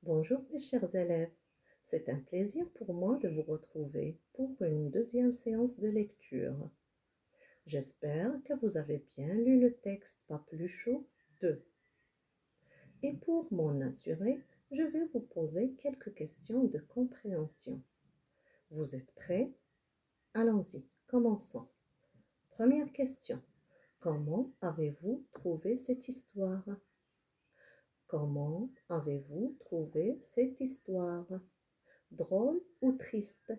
Bonjour mes chers élèves, c'est un plaisir pour moi de vous retrouver pour une deuxième séance de lecture. J'espère que vous avez bien lu le texte Papeluchon 2. Et pour m'en assurer, je vais vous poser quelques questions de compréhension. Vous êtes prêts? Allons-y, commençons. Première question. Comment avez-vous trouvé cette histoire? Comment avez-vous trouvé cette histoire? Drôle ou triste?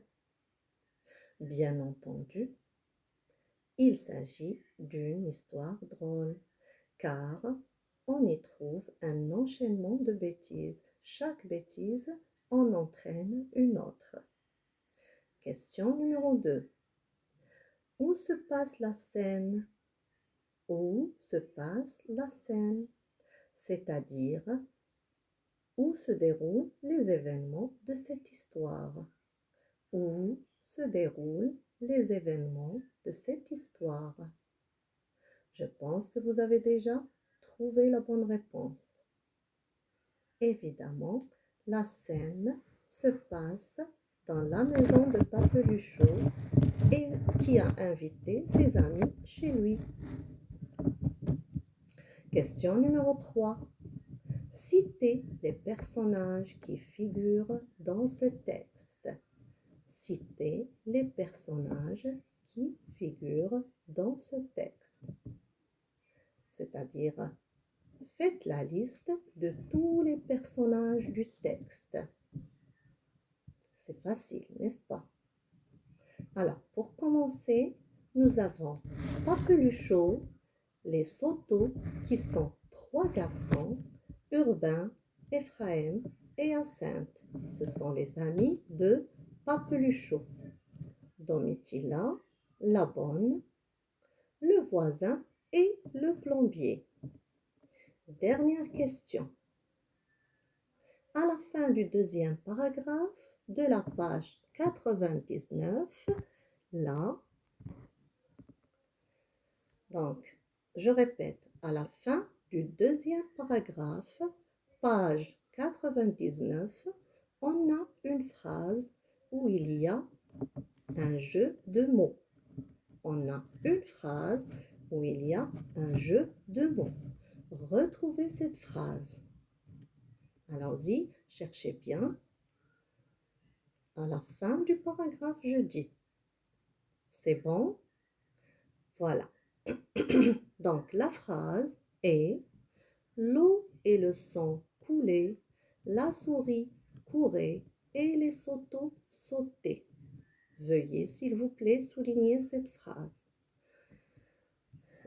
Bien entendu, il s'agit d'une histoire drôle, car on y trouve un enchaînement de bêtises. Chaque bêtise en entraîne une autre. Question numéro 2. Où se passe la scène? Où se passe la scène? C'est-à-dire où se déroulent les événements de cette histoire. Où se déroulent les événements de cette histoire? Je pense que vous avez déjà trouvé la bonne réponse. Évidemment, la scène se passe dans la maison de Papeluchon et qui a invité ses amis chez lui. Question numéro 3. Citez les personnages qui figurent dans ce texte. Citez les personnages qui figurent dans ce texte. C'est-à-dire, faites la liste de tous les personnages du texte. C'est facile, n'est-ce pas? Alors, pour commencer, nous avons Papeluchon, les Sotos, qui sont 3 garçons, Urbain, Ephraim et Hyacinthe. Ce sont les amis de Papeluchon. Domitilla, la bonne, le voisin et le plombier. Dernière question. À la fin du deuxième paragraphe de la page 99, là, donc, je répète, à la fin du deuxième paragraphe, page 99, on a une phrase où il y a un jeu de mots. On a une phrase où il y a un jeu de mots. Retrouvez cette phrase. Allons-y, cherchez bien. À la fin du paragraphe, je dis. C'est bon? Voilà. Donc, la phrase est: l'eau et le sang coulaient, la souris courait et les sauteaux sautaient. Veuillez, s'il vous plaît, souligner cette phrase.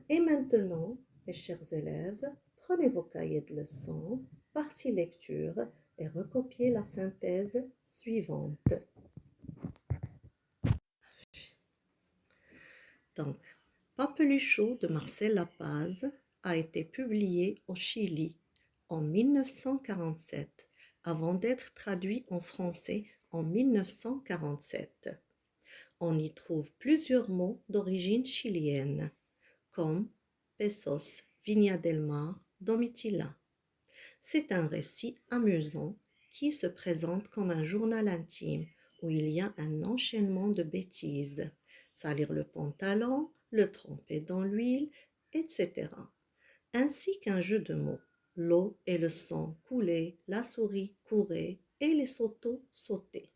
Et maintenant, mes chers élèves, prenez vos cahiers de leçons, partie lecture et recopiez la synthèse suivante. Donc, Papeluchon de Marcel Lapaz a été publié au Chili en 1947, avant d'être traduit en français en 1947. On y trouve plusieurs mots d'origine chilienne, comme Pesos, Viña del Mar, Domitilla. C'est un récit amusant qui se présente comme un journal intime où il y a un enchaînement de bêtises. Salir le pantalon, le tremper dans l'huile, etc. Ainsi qu'un jeu de mots. L'eau et le sang coulaient, la souris courait et les sauteaux sautaient.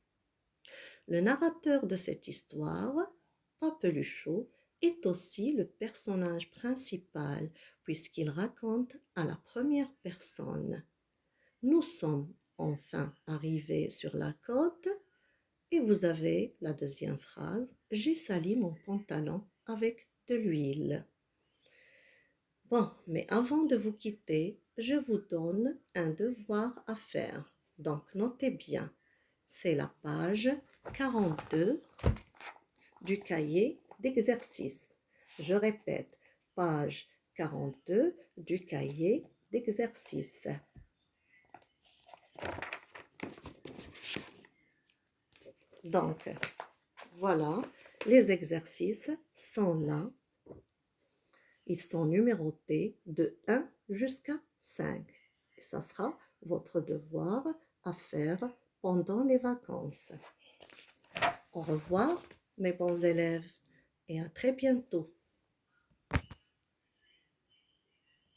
Le narrateur de cette histoire, Papeluchon, est aussi le personnage principal puisqu'il raconte à la première personne. Nous sommes enfin arrivés sur la côte et vous avez la deuxième phrase. J'ai sali mon pantalon avec de l'huile. Bon, mais avant de vous quitter, je vous donne un devoir à faire. Donc, notez bien. C'est la page 42 du cahier d'exercice. Je répète, page 42 du cahier d'exercice. Donc, voilà, les exercices sont là. Ils sont numérotés de 1 jusqu'à 5. Et ça sera votre devoir à faire pendant les vacances. Au revoir, mes bons élèves, et à très bientôt.